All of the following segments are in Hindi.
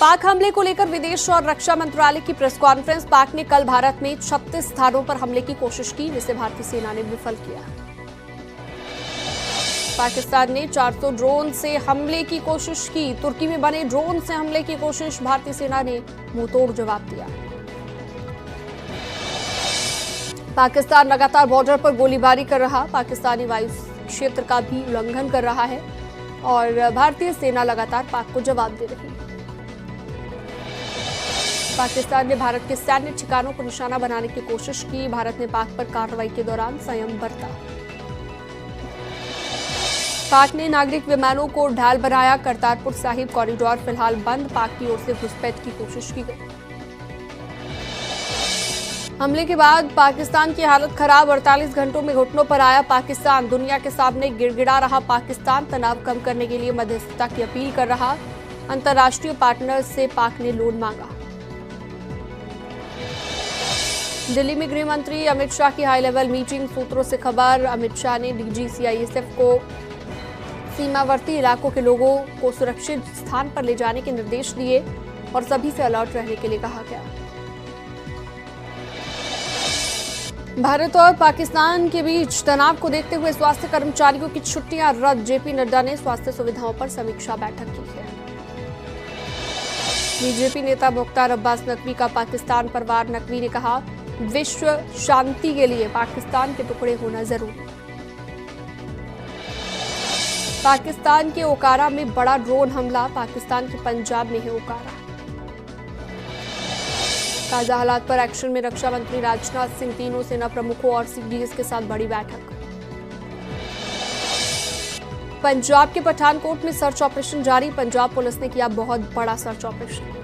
पाक हमले को लेकर विदेश और रक्षा मंत्रालय की प्रेस कॉन्फ्रेंस। पाक ने कल भारत में 36 स्थानों पर हमले की कोशिश की, जिसे भारतीय सेना ने विफल किया। पाकिस्तान ने 400 ड्रोन से हमले की कोशिश की। तुर्की में बने ड्रोन से हमले की कोशिश, भारतीय सेना ने मुंहतोड़ जवाब दिया। पाकिस्तान लगातार बॉर्डर पर गोलीबारी कर रहा, पाकिस्तानी वायु क्षेत्र का भी उल्लंघन कर रहा है और भारतीय सेना लगातार पाक को जवाब दे रही है। पाकिस्तान ने भारत के सैन्य ठिकानों को निशाना बनाने की कोशिश की। भारत ने पाक पर कार्रवाई के दौरान संयम बरता। पाक ने नागरिक विमानों को ढाल बनाया। करतारपुर साहिब कॉरिडोर फिलहाल बंद, पाक की ओर से घुसपैठ की कोशिश की गई। हमले के बाद पाकिस्तान की हालत खराब, 48 घंटों में घुटनों पर आया पाकिस्तान। दुनिया के सामने गिड़गिड़ा रहा पाकिस्तान। तनाव कम करने के लिए मध्यस्थता की अपील कर रहा। अंतर्राष्ट्रीय पार्टनर से पाक ने लोन मांगा। दिल्ली में गृह मंत्री अमित शाह की हाई लेवल मीटिंग, सूत्रों से खबर। अमित शाह ने डीजी सीआईएसएफ को सीमावर्ती इलाकों के लोगों को सुरक्षित स्थान पर ले जाने के निर्देश दिए और सभी से अलर्ट रहने के लिए कहा गया। भारत और पाकिस्तान के बीच तनाव को देखते हुए स्वास्थ्य कर्मचारियों की छुट्टियां रद्द। जेपी नड्डा ने स्वास्थ्य सुविधाओं पर समीक्षा बैठक की है। बीजेपी नेता मुख्तार अब्बास नकवी का पाकिस्तान पर वार। नकवी ने कहा, विश्व शांति के लिए पाकिस्तान के टुकड़े होना जरूरी। पाकिस्तान के ओकारा में बड़ा ड्रोन हमला, पाकिस्तान के पंजाब में है ओकारा। ताजा हालात पर एक्शन में रक्षा मंत्री राजनाथ सिंह, तीनों सेना प्रमुखों और सीडीएस के साथ बड़ी बैठक। पंजाब के पठानकोट में सर्च ऑपरेशन जारी, पंजाब पुलिस ने किया बहुत बड़ा सर्च ऑपरेशन।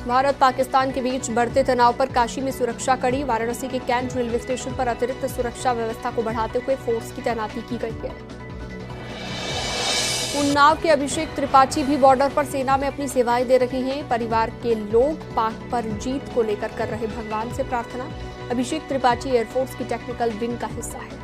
भारत पाकिस्तान के बीच बढ़ते तनाव पर काशी में सुरक्षा कड़ी, वाराणसी के कैंट रेलवे स्टेशन पर अतिरिक्त सुरक्षा व्यवस्था को बढ़ाते हुए फोर्स की तैनाती की गई है। उन्नाव के अभिषेक त्रिपाठी भी बॉर्डर पर सेना में अपनी सेवाएं दे रहे हैं। परिवार के लोग पाक पर जीत को लेकर कर रहे भगवान से प्रार्थना। अभिषेक त्रिपाठी एयरफोर्स की टेक्निकल विंग का हिस्सा है।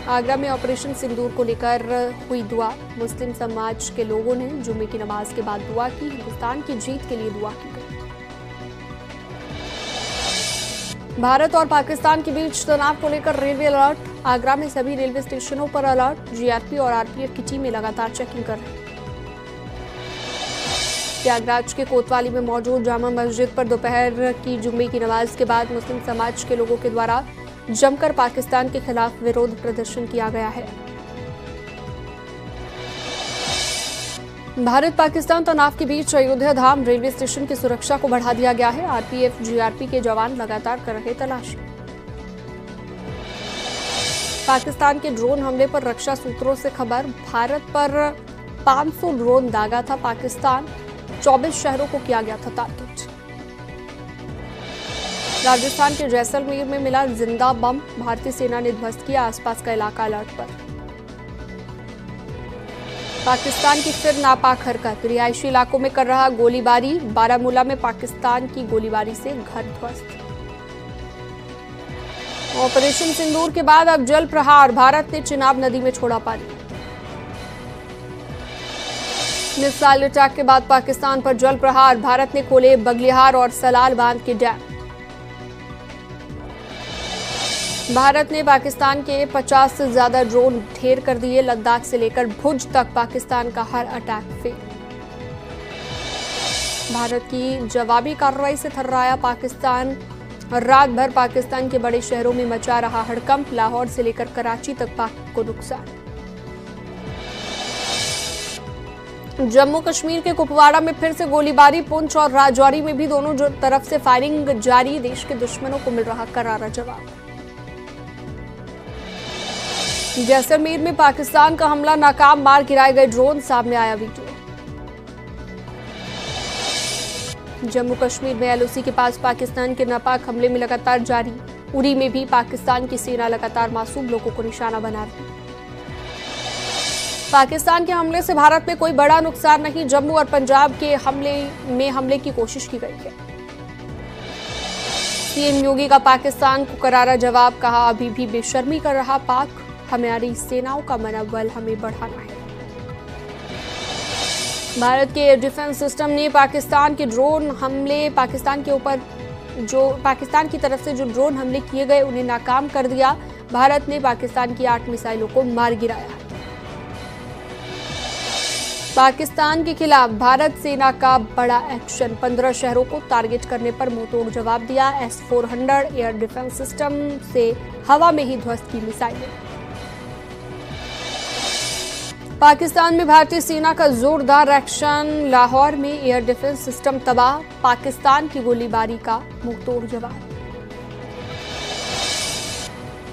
आगरा में ऑपरेशन सिंदूर को लेकर हुई दुआ, मुस्लिम समाज के लोगों ने जुम्मे की नमाज के बाद दुआ की। हिंदुस्तान की जीत के लिए दुआ की गई। भारत और पाकिस्तान के बीच तनाव को लेकर रेलवे अलर्ट, आगरा में सभी रेलवे स्टेशनों पर अलर्ट। जीआरपी और आरपीएफ की टीमें लगातार चेकिंग कर रही। प्रयागराज के कोतवाली में मौजूद जामा मस्जिद पर दोपहर की जुम्मे की नमाज के बाद मुस्लिम समाज के लोगों के द्वारा जमकर पाकिस्तान के खिलाफ विरोध प्रदर्शन किया गया है। भारत पाकिस्तान तनाव के बीच अयोध्या धाम रेलवे स्टेशन की सुरक्षा को बढ़ा दिया गया है। आरपीएफ जीआरपी के जवान लगातार कर रहे तलाशी। पाकिस्तान के ड्रोन हमले पर रक्षा सूत्रों से खबर, भारत पर 500 ड्रोन दागा था पाकिस्तान, 24 शहरों को किया गया था टारगेट। राजस्थान के जैसलमेर में मिला जिंदा बम, भारतीय सेना ने ध्वस्त किया, आसपास का इलाका अलर्ट पर। पाकिस्तान की फिर नापाक हरकत, रिहायशी इलाकों में कर रहा गोलीबारी। बारामूला में पाकिस्तान की गोलीबारी से घर ध्वस्त। ऑपरेशन सिंदूर के बाद अब जल प्रहार, भारत ने चिनाब नदी में छोड़ा पानी। मिसाइल अटैक के बाद पाकिस्तान पर जल प्रहार, भारत ने खोले बगलिहार और सलाल बांध के डैम। भारत ने पाकिस्तान के 50 से ज्यादा ड्रोन ढेर कर दिए, लद्दाख से लेकर भुज तक पाकिस्तान का हर अटैक फेल। भारत की जवाबी कार्रवाई से थर्राया पाकिस्तान, रात भर पाकिस्तान के बड़े शहरों में मचा रहा हड़कंप, लाहौर से लेकर कराची तक पाक को नुकसान। जम्मू कश्मीर के कुपवाड़ा में फिर से गोलीबारी, पुंछ और राजौरी में भी दोनों तरफ से फायरिंग जारी, देश के दुश्मनों को मिल रहा करारा जवाब। जैसलमेर में पाकिस्तान का हमला नाकाम, मार गिराए गए ड्रोन, सामने आया वीडियो। जम्मू कश्मीर में एलओसी के पास पाकिस्तान के नापाक हमले में लगातार जारी, उरी में भी पाकिस्तान की सेना लगातार मासूम लोगों को निशाना बना रही। पाकिस्तान के हमले से भारत में कोई बड़ा नुकसान नहीं, जम्मू और पंजाब के हमले की कोशिश की गई है। सीएम योगी का पाकिस्तान को करारा जवाब, कहा अभी भी बेशर्मी कर रहा पाक, हमारी सेनाओं का मनोबल हमें बढ़ाना है। भारत के एयर डिफेंस सिस्टम ने पाकिस्तान के ड्रोन हमले पाकिस्तान की तरफ से जो ड्रोन हमले किए गए उन्हें नाकाम कर दिया। भारत ने पाकिस्तान की 8 मिसाइलों को मार गिराया। पाकिस्तान के खिलाफ भारत सेना का बड़ा एक्शन, 15 शहरों को टारगेट करने पर मुंहतोड़ जवाब दिया। S-400 एयर डिफेंस सिस्टम से हवा में ही ध्वस्त की मिसाइलें। पाकिस्तान में भारतीय सेना का जोरदार एक्शन, लाहौर में एयर डिफेंस सिस्टम तबाह, पाकिस्तान की गोलीबारी का मुंहतोड़ जवाब।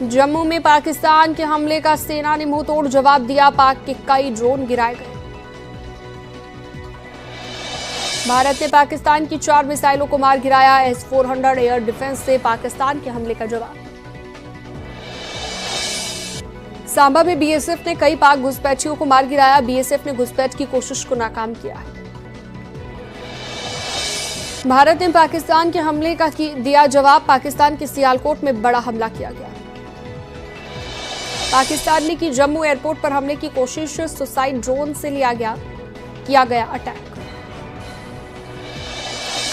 जम्मू में पाकिस्तान के हमले का सेना ने मुंहतोड़ जवाब दिया, पाक के कई ड्रोन गिराए गए। भारत ने पाकिस्तान की 4 मिसाइलों को मार गिराया। S-400 एयर डिफेंस से पाकिस्तान के हमले का जवाब। सांबा में BSF ने कई पाक घुसपैठियों को मार गिराया। BSF ने घुसपैठ की कोशिश को नाकाम किया। भारत ने पाकिस्तान के हमले का दिया जवाब, पाकिस्तान के सियालकोट में बड़ा हमला किया गया। पाकिस्तान ने की जम्मू एयरपोर्ट पर हमले की कोशिश, सुसाइड ड्रोन से किया गया अटैक।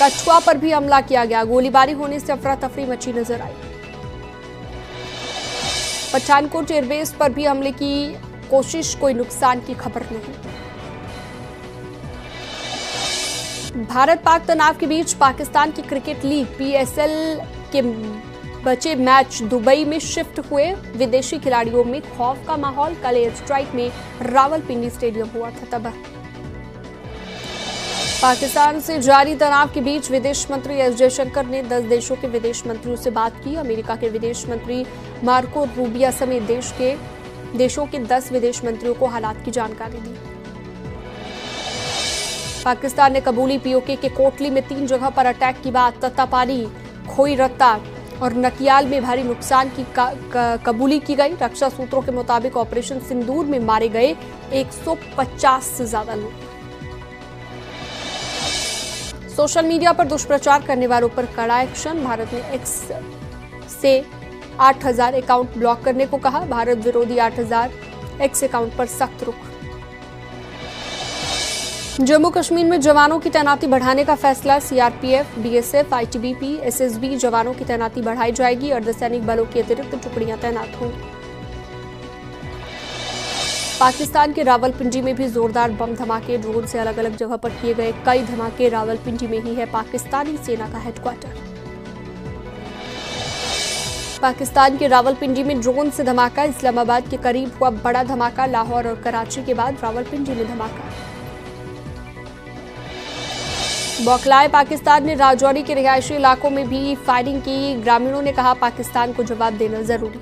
कठुआ पर भी हमला किया गया, गोलीबारी होने से अफरा तफरी मची नजर आई। पठानकोट एयरबेस पर भी हमले की कोशिश, कोई नुकसान की खबर नहीं। भारत पाक तनाव के बीच पाकिस्तान की क्रिकेट लीग PSL के बचे मैच दुबई में शिफ्ट हुए। विदेशी खिलाड़ियों में खौफ का माहौल, कल एयर स्ट्राइक में रावलपिंडी स्टेडियम हुआ था तबाह। पाकिस्तान से जारी तनाव के बीच विदेश मंत्री S जयशंकर ने 10 देशों के विदेश मंत्रियों से बात की। अमेरिका के विदेश मंत्री मार्को रूबियो समेत देशों के 10 विदेश मंत्रियों को हालात की जानकारी दी। पाकिस्तान ने कबूली POK के कोटली में 3 जगह पर अटैक की बात। तत्तापानी, खोई रत्ता और नकियाल में भारी नुकसान की कबूली की गई। रक्षा सूत्रों के मुताबिक ऑपरेशन सिंदूर में मारे गए 150 से ज्यादा लोग। सोशल मीडिया पर दुष्प्रचार करने वालों पर कड़ा एक्शन, भारत ने X से 8000 अकाउंट ब्लॉक करने को कहा। भारत विरोधी 8000 X अकाउंट पर सख्त रुख। जम्मू कश्मीर में जवानों की तैनाती बढ़ाने का फैसला, CRPF, BSF, ITBP, SSB जवानों की तैनाती बढ़ाई जाएगी। अर्धसैनिक बलों की अतिरिक्त टुकड़ियां तैनात होंगी। पाकिस्तान के रावलपिंडी में भी जोरदार बम धमाके, ड्रोन से अलग अलग जगह पर किए गए कई धमाके। रावलपिंडी में ही है पाकिस्तानी सेना का हेडक्वार्टर। पाकिस्तान के रावलपिंडी में ड्रोन से धमाका, इस्लामाबाद के करीब हुआ बड़ा धमाका। लाहौर और कराची के बाद रावलपिंडी में धमाका। बौखलाए पाकिस्तान ने राजौरी के रिहायशी इलाकों में भी फायरिंग की। ग्रामीणों ने कहा पाकिस्तान को जवाब देना जरूरी।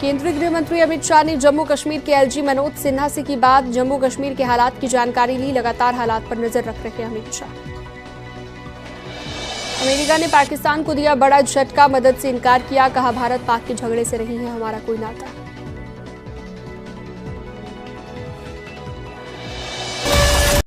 केंद्रीय गृह मंत्री अमित शाह ने जम्मू कश्मीर के LG मनोज सिन्हा से की बात। जम्मू कश्मीर के हालात की जानकारी ली। लगातार हालात पर नजर रख रहे अमित शाह। अमेरिका ने पाकिस्तान को दिया बड़ा झटका, मदद से इनकार किया। कहा भारत पाक के झगड़े से नहीं है हमारा कोई नाता।